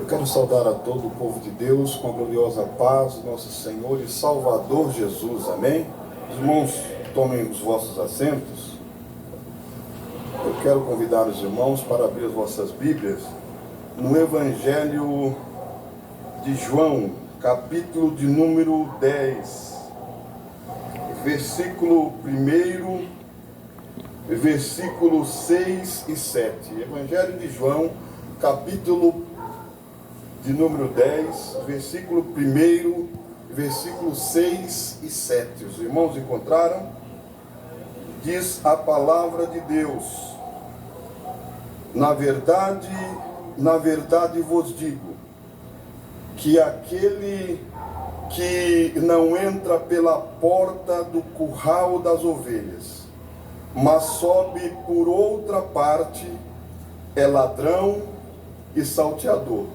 Eu quero saudar a todo o povo de Deus com a gloriosa paz do nosso Senhor e Salvador Jesus, amém? Os irmãos, tomem os vossos assentos. Eu quero convidar os irmãos para abrir as vossas Bíblias no Evangelho de João, capítulo de número 10, versículo 1, versículos 6 e 7. Evangelho de João, capítulo de número 10, versículo 1, versículos 6 e 7. Os irmãos encontraram? Diz a palavra de Deus: na verdade vos digo, que aquele que não entra pela porta do curral das ovelhas, mas sobe por outra parte, é ladrão e salteador.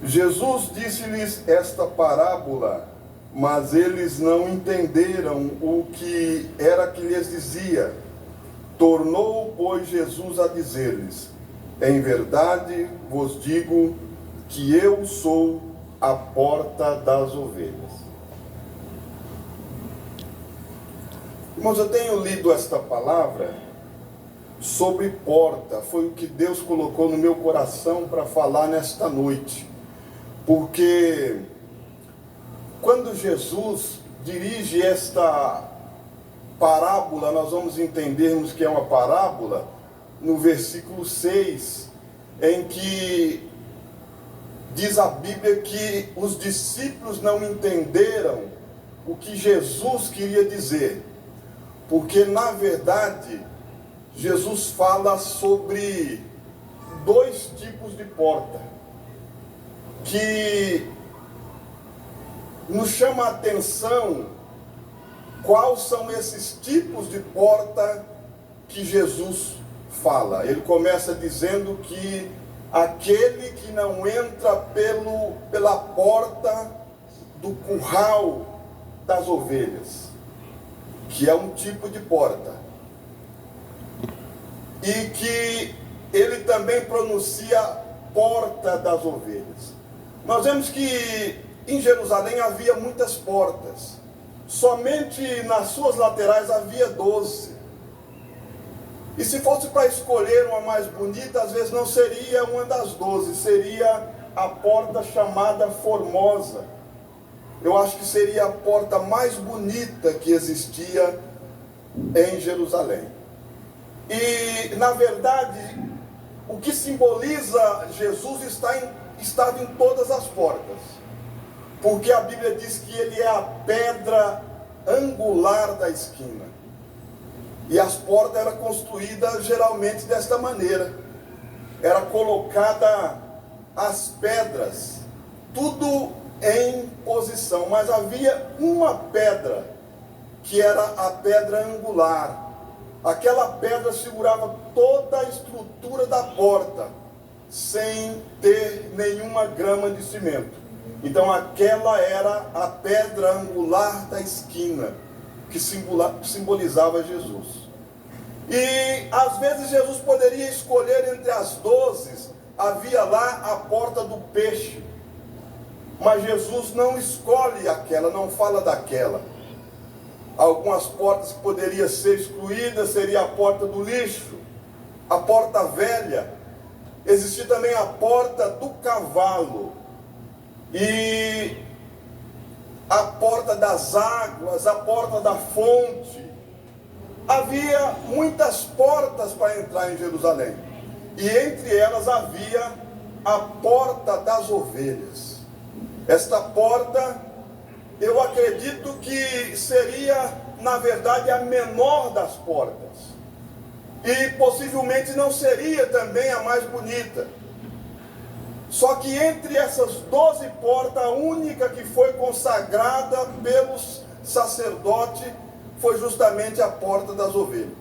Jesus disse-lhes esta parábola, mas eles não entenderam o que era que lhes dizia. Tornou, pois, Jesus a dizer-lhes: em verdade vos digo que eu sou a porta das ovelhas. Irmãos, eu tenho lido esta palavra sobre porta. Foi o que Deus colocou no meu coração para falar nesta noite. Porque quando Jesus dirige esta parábola, nós vamos entendermos que é uma parábola no versículo 6, em que diz a Bíblia que os discípulos não entenderam o que Jesus queria dizer. Porque, na verdade, Jesus fala sobre dois tipos de porta que nos chama a atenção. Quais são esses tipos de porta que Jesus fala? Ele começa dizendo que aquele que não entra pela porta do curral das ovelhas, que é um tipo de porta, e que ele também pronuncia porta das ovelhas. Nós vemos que em Jerusalém havia muitas portas, somente nas suas laterais havia 12. E se fosse para escolher uma mais bonita, às vezes não seria uma das 12, seria a porta chamada Formosa. Eu acho que seria a porta mais bonita que existia em Jerusalém. E, na verdade, o que simboliza Jesus estava em todas as portas. Porque a Bíblia diz que ele é a pedra angular da esquina. E as portas eram construídas geralmente desta maneira. Era colocada as pedras, tudo em posição. Mas havia uma pedra, que era a pedra angular. Aquela pedra segurava toda a estrutura da porta, sem ter nenhuma grama de cimento. Então aquela era a pedra angular da esquina, que simbolizava Jesus. E às vezes Jesus poderia escolher entre as 12, havia lá a porta do peixe. Mas Jesus não escolhe aquela, não fala daquela. Algumas portas que poderiam ser excluídas seria a porta do lixo, a porta velha. Existia também a porta do cavalo e a porta das águas, a porta da fonte. Havia muitas portas para entrar em Jerusalém, e entre elas havia a porta das ovelhas. Esta porta, eu acredito que seria, na verdade, a menor das portas, e possivelmente não seria também a mais bonita. Só que entre essas 12 portas, a única que foi consagrada pelos sacerdotes foi justamente a porta das ovelhas.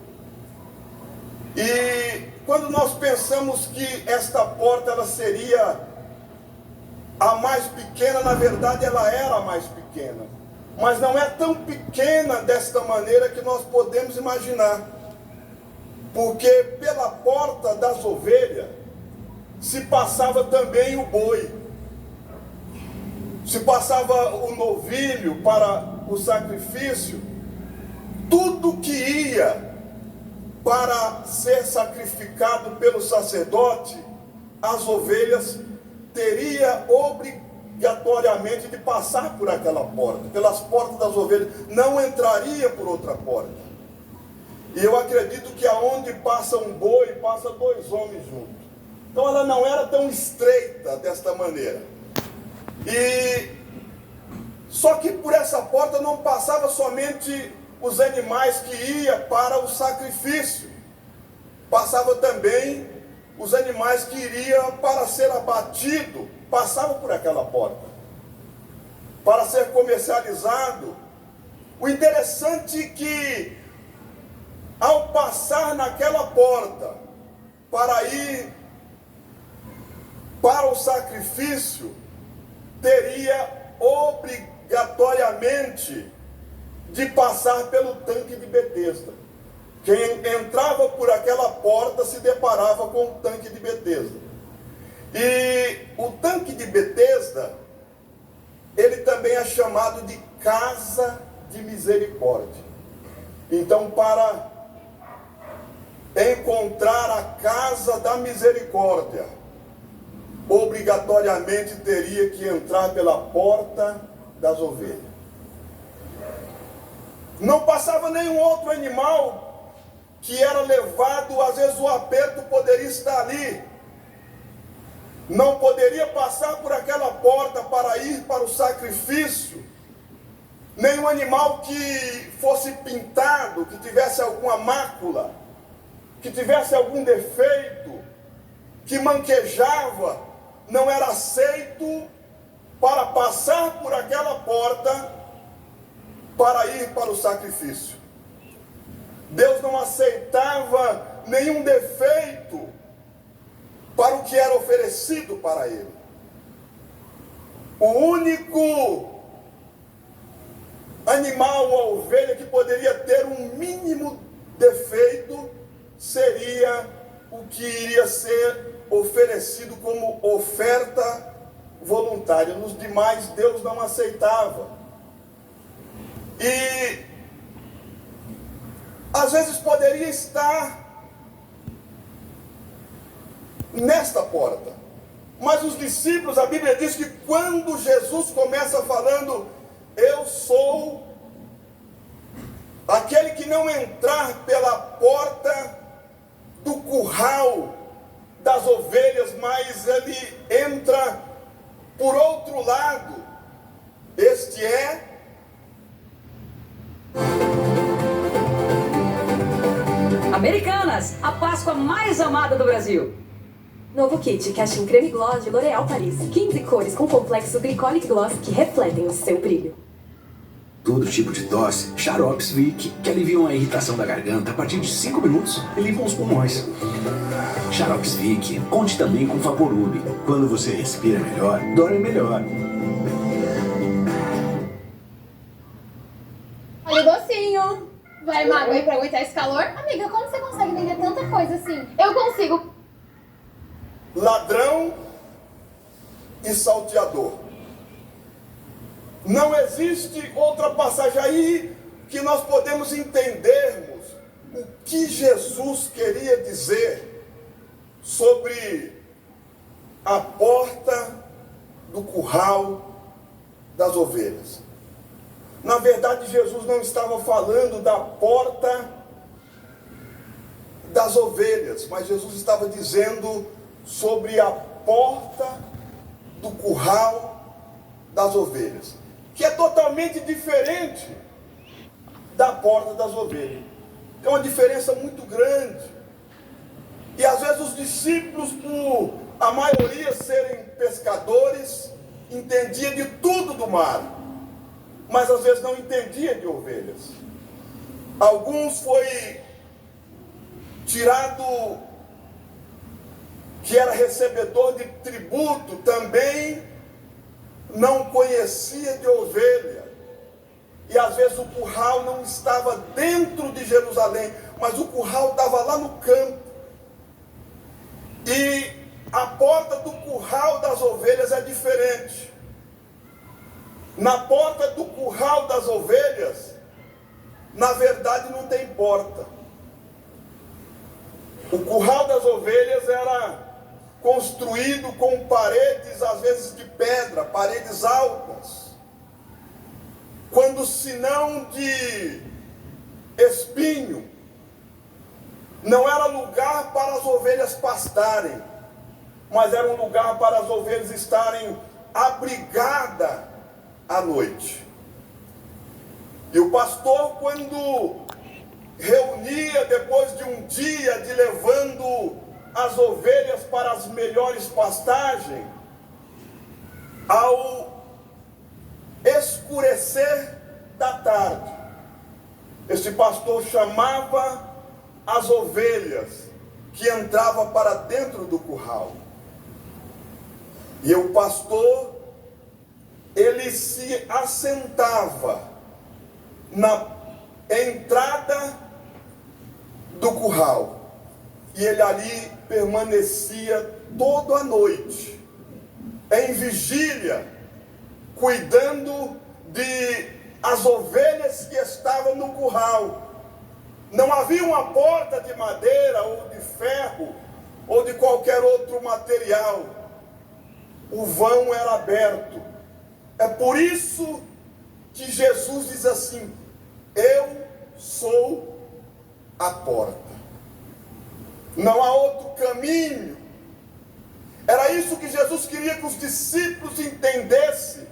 E quando nós pensamos que esta porta ela seria a mais pequena, na verdade ela era a mais pequena. Mas não é tão pequena desta maneira que nós podemos imaginar. Porque pela porta das ovelhas se passava também o boi, se passava o novilho para o sacrifício, tudo que ia para ser sacrificado pelo sacerdote, as ovelhas teria obrigatoriamente de passar por aquela porta, pelas portas das ovelhas, não entraria por outra porta. E eu acredito que aonde passa um boi, passa dois homens juntos. Então ela não era tão estreita desta maneira. E só que por essa porta não passava somente os animais que iam para o sacrifício, passava também os animais que iriam para ser abatido, passavam por aquela porta, para ser comercializado. O interessante é que, ao passar naquela porta, para ir para o sacrifício, teria obrigatoriamente de passar pelo tanque de Betesda. Quem entrava por aquela porta se deparava com o tanque de Betesda. E o tanque de Betesda, ele também é chamado de casa de misericórdia. Então, para encontrar a casa da misericórdia, obrigatoriamente teria que entrar pela porta das ovelhas. Não passava nenhum outro animal que era levado, às vezes o aperto poderia estar ali. Não poderia passar por aquela porta para ir para o sacrifício. Nenhum animal que fosse pintado, que tivesse alguma mácula, que tivesse algum defeito, que manquejava, não era aceito para passar por aquela porta para ir para o sacrifício. Deus não aceitava nenhum defeito para o que era oferecido para ele. O único animal ou ovelha que poderia ter um mínimo defeito seria o que iria ser oferecido como oferta voluntária. Nos demais, Deus não aceitava. E às vezes poderia estar nesta porta, mas os discípulos, a Bíblia diz que quando Jesus começa falando, eu sou aquele que não entrar pela porta do curral das ovelhas, mas ele entra por outro lado, este é Americanas, a Páscoa mais amada do Brasil. Novo kit Cashin Creme Gloss de L'Oréal Paris. 15 cores com complexo Glycolic Gloss que refletem o seu brilho. Todo tipo de tosse, xaropes Vic, que aliviam a irritação da garganta a partir de 5 minutos e limpam os pulmões. Xaropes Vic, conte também com Vaporub. Quando você respira melhor, dorme melhor. Olha o docinho. Vai, Mago, aí pra aguentar esse calor? Amiga, como você consegue vender tanta coisa assim? Eu consigo. Ladrão e salteador. Não existe outra passagem aí que nós podemos entendermos o que Jesus queria dizer sobre a porta do curral das ovelhas. Na verdade, Jesus não estava falando da porta das ovelhas, mas Jesus estava dizendo sobre a porta do curral das ovelhas, que é totalmente diferente da porta das ovelhas. Tem uma diferença muito grande. E às vezes os discípulos, por a maioria serem pescadores, entendiam de tudo do mar, mas às vezes não entendia de ovelhas. Alguns foi tirado, que era recebedor de tributo, também não conhecia de ovelha. E às vezes o curral não estava dentro de Jerusalém, mas o curral estava lá no campo. E a porta do curral das ovelhas é diferente. Na porta do curral das ovelhas, na verdade não tem porta. O curral das ovelhas era construído com paredes, às vezes de pedra, paredes altas, quando se não de espinho. Não era lugar para as ovelhas pastarem, mas era um lugar para as ovelhas estarem abrigadas à noite. E o pastor, quando reunia, depois de um dia de levando as ovelhas para as melhores pastagens, ao escurecer da tarde, este pastor chamava as ovelhas que entravam para dentro do curral. E o pastor, ele se assentava na entrada do curral, e ele ali permanecia toda a noite, em vigília, cuidando de as ovelhas que estavam no curral. Não havia uma porta de madeira, ou de ferro, ou de qualquer outro material. O vão era aberto. É por isso que Jesus diz assim: eu sou a porta. Não há outro caminho. Era isso que Jesus queria que os discípulos entendessem,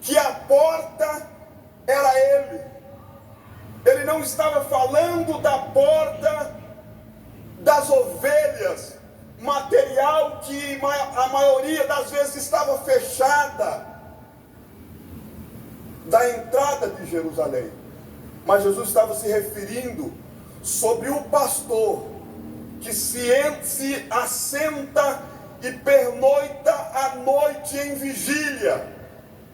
que a porta era Ele. Ele não estava falando da porta das ovelhas, material que a maioria das vezes estava fechada, da entrada de Jerusalém. Mas Jesus estava se referindo sobre o pastor que se assenta e pernoita a noite em vigília,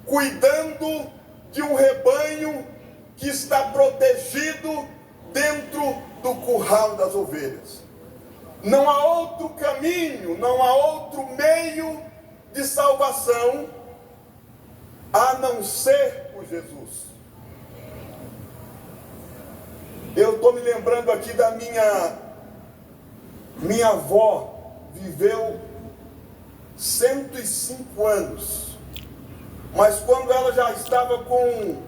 cuidando de um rebanho que está protegido dentro do curral das ovelhas. Não há outro caminho, não há outro meio de salvação a não ser por Jesus. Eu estou me lembrando aqui da minha avó, viveu 105 anos, mas quando ela já estava com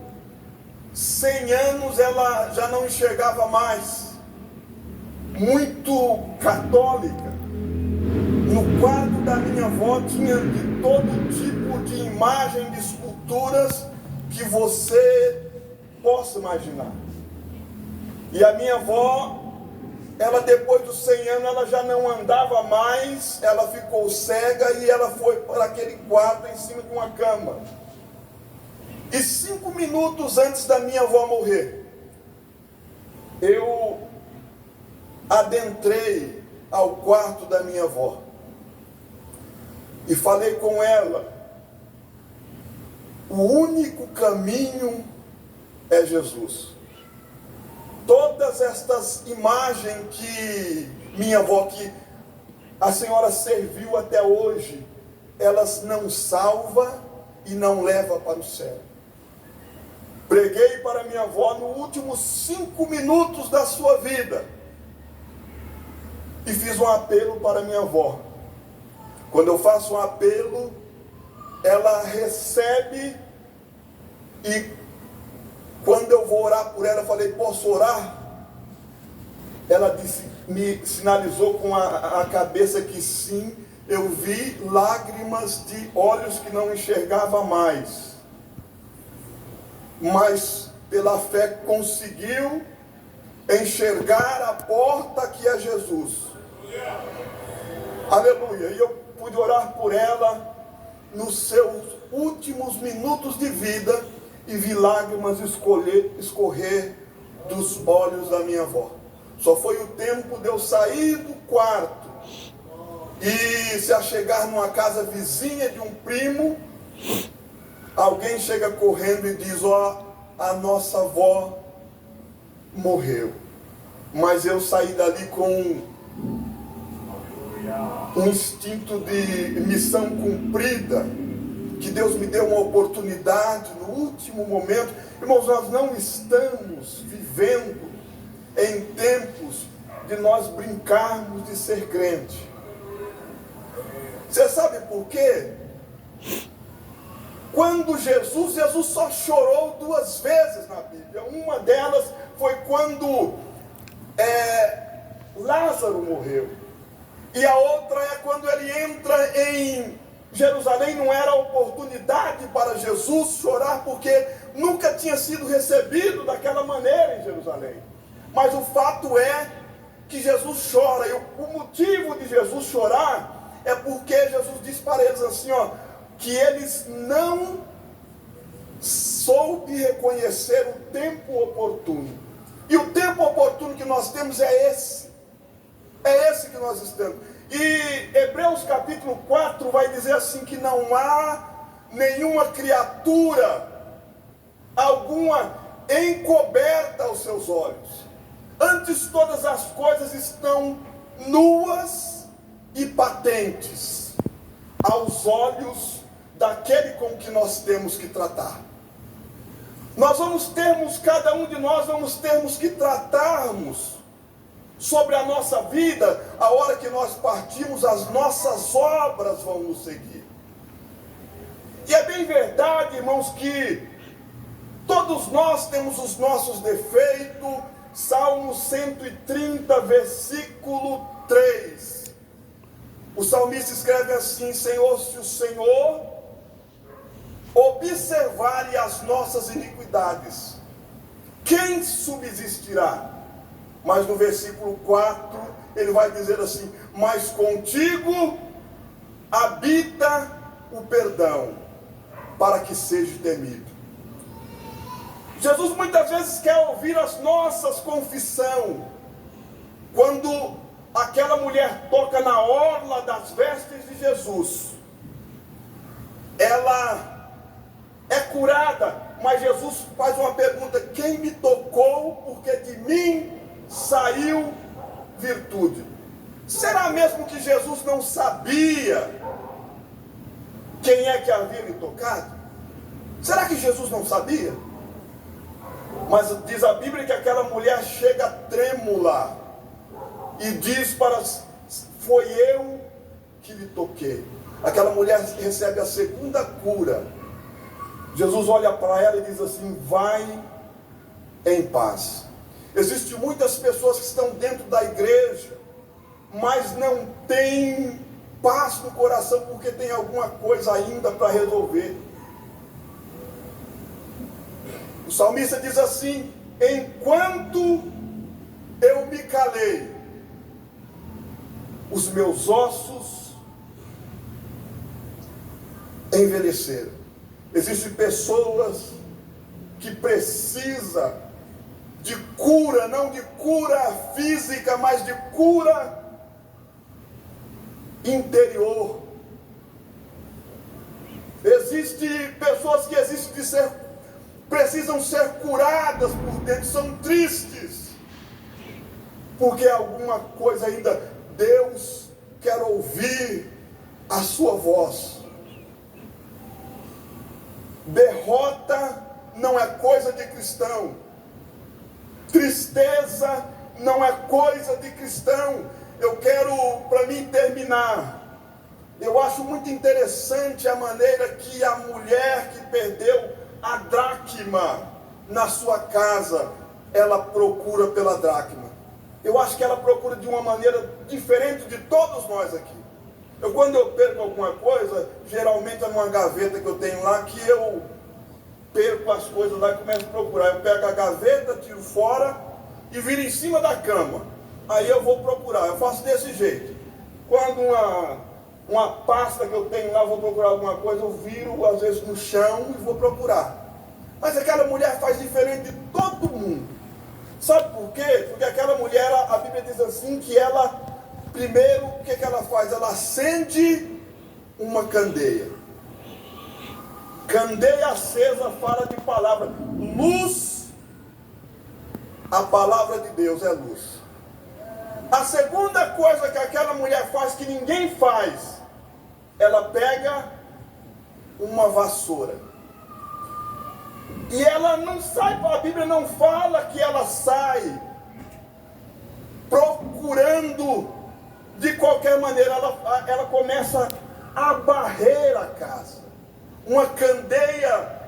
100 anos, ela já não enxergava mais, muito católica. No quarto da minha avó tinha de todo tipo de imagem, de esculturas que você possa imaginar. E a minha avó, ela depois dos 100 anos, ela já não andava mais, ela ficou cega e ela foi para aquele quarto em cima de uma cama. E 5 minutos antes da minha avó morrer, eu adentrei ao quarto da minha avó e falei com ela: o único caminho é Jesus. Todas estas imagens que minha avó, que a senhora serviu até hoje, elas não salvam e não levam para o céu. Preguei para minha avó nos últimos 5 minutos da sua vida e fiz um apelo para minha avó. Quando eu faço um apelo, ela recebe, e quando eu vou orar por ela, eu falei: posso orar? Ela disse, me sinalizou com a cabeça que sim. Eu vi lágrimas de olhos que não enxergava mais, mas pela fé conseguiu enxergar a porta que é Jesus. Aleluia. E eu pude orar por ela nos seus últimos minutos de vida e vi lágrimas escorrer dos olhos da minha avó. Só foi o tempo de eu sair do quarto e se achegar numa casa vizinha de um primo, alguém chega correndo e diz: ó, a nossa avó morreu. Mas eu saí dali com um instinto de missão cumprida, que Deus me deu uma oportunidade no último momento. Irmãos, nós não estamos vivendo em tempos de nós brincarmos de ser crente. Você sabe por quê? Quando Jesus só chorou 2 vezes na Bíblia. Uma delas foi quando Lázaro morreu. E a outra é quando ele entra em Jerusalém. Não era oportunidade para Jesus chorar, porque nunca tinha sido recebido daquela maneira em Jerusalém. Mas o fato é que Jesus chora. E o motivo de Jesus chorar é porque Jesus disse para eles assim, que eles não soube reconhecer o tempo oportuno. E o tempo oportuno que nós temos é esse. É esse que nós estamos. E Hebreus capítulo 4 vai dizer assim, que não há nenhuma criatura alguma encoberta aos seus olhos. Antes todas as coisas estão nuas e patentes aos olhos daquele com que nós temos que tratar. Cada um de nós vamos termos que tratarmos sobre a nossa vida. A hora que nós partimos, as nossas obras vão nos seguir. E é bem verdade, irmãos, que todos nós temos os nossos defeitos. Salmo 130, versículo 3. O salmista escreve assim: Senhor, se o Senhor observar as nossas iniquidades, quem subsistirá? Mas no versículo 4, ele vai dizer assim: mas contigo habita o perdão, para que seja temido. Jesus muitas vezes quer ouvir as nossas confissões. Quando aquela mulher toca na orla das vestes de Jesus, ela é curada, mas Jesus faz uma pergunta: quem me tocou? Porque de mim saiu virtude. Será mesmo que Jesus não sabia quem é que havia lhe tocado? Será que Jesus não sabia? Mas diz a Bíblia que aquela mulher chega trêmula e diz foi eu que lhe toquei. Aquela mulher recebe a segunda cura. Jesus olha para ela e diz assim: vai em paz. Existem muitas pessoas que estão dentro da igreja, mas não têm paz no coração, porque tem alguma coisa ainda para resolver. O salmista diz assim: enquanto eu me calei, os meus ossos envelheceram. Existem pessoas que precisam de cura, não de cura física, mas de cura interior. Existem pessoas que precisam ser curadas por dentro, são tristes, porque alguma coisa ainda Deus quer ouvir a sua voz. Derrota não é coisa de cristão. Tristeza não é coisa de cristão. Eu quero, para mim terminar, eu acho muito interessante a maneira que a mulher que perdeu a dracma na sua casa, ela procura pela dracma. Eu acho que ela procura de uma maneira diferente de todos nós aqui. Quando eu perco alguma coisa, geralmente é numa gaveta que eu tenho lá, que eu perco as coisas lá e começo a procurar. Eu pego a gaveta, tiro fora e viro em cima da cama. Aí eu vou procurar. Eu faço desse jeito. Quando uma pasta que eu tenho lá, eu vou procurar alguma coisa, eu viro às vezes no chão e vou procurar. Mas aquela mulher faz diferente de todo mundo. Sabe por quê? Porque aquela mulher, a Bíblia diz assim, que ela, primeiro, o que ela faz? Ela acende uma candeia. Candeia acesa fala de palavra. Luz, a palavra de Deus é luz. A segunda coisa que aquela mulher faz que ninguém faz, ela pega uma vassoura. E ela não sai, a Bíblia não fala que ela sai procurando de qualquer maneira, ela começa a varrer a casa. Uma candeia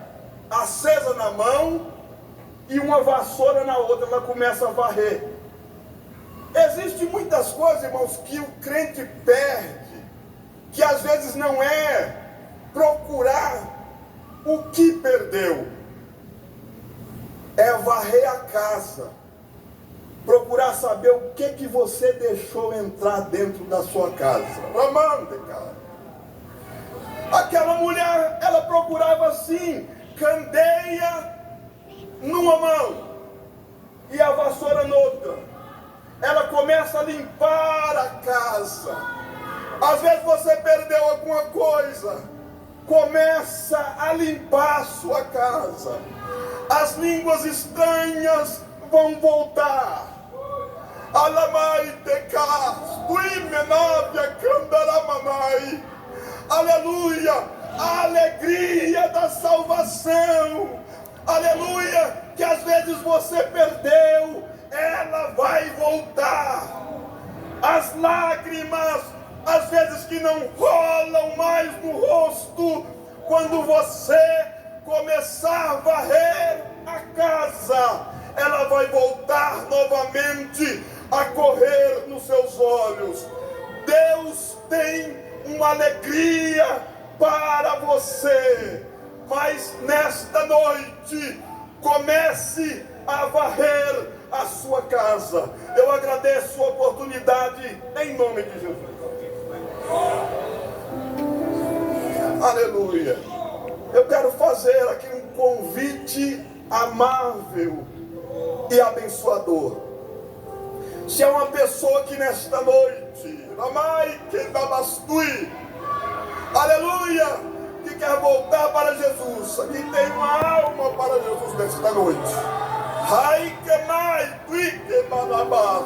acesa na mão e uma vassoura na outra, ela começa a varrer. Existem muitas coisas, irmãos, que o crente perde, que às vezes não é procurar o que perdeu, é varrer a casa, procurar saber o que você deixou entrar dentro da sua casa. Ramande, cara. Aquela mulher, ela procurava assim, candeia numa mão e a vassoura noutra. Ela começa a limpar a casa. Às vezes você perdeu alguma coisa, começa a limpar a sua casa. As línguas estranhas vão voltar. Alamai tecas, tuimenavia candaramamai. Aleluia, a alegria da salvação. Aleluia, que às vezes você perdeu, ela vai voltar. As lágrimas, às vezes que não rolam mais no rosto, quando você começar a varrer a casa, ela vai voltar novamente a correr nos seus olhos. Deus tem uma alegria para você, mas nesta noite comece a varrer a sua casa. Eu agradeço a oportunidade em nome de Jesus. Aleluia. Eu quero fazer aqui um convite amável e abençoador. Se é uma pessoa que nesta noite, aleluia, que quer voltar para Jesus, aqui tem uma alma para Jesus nesta noite.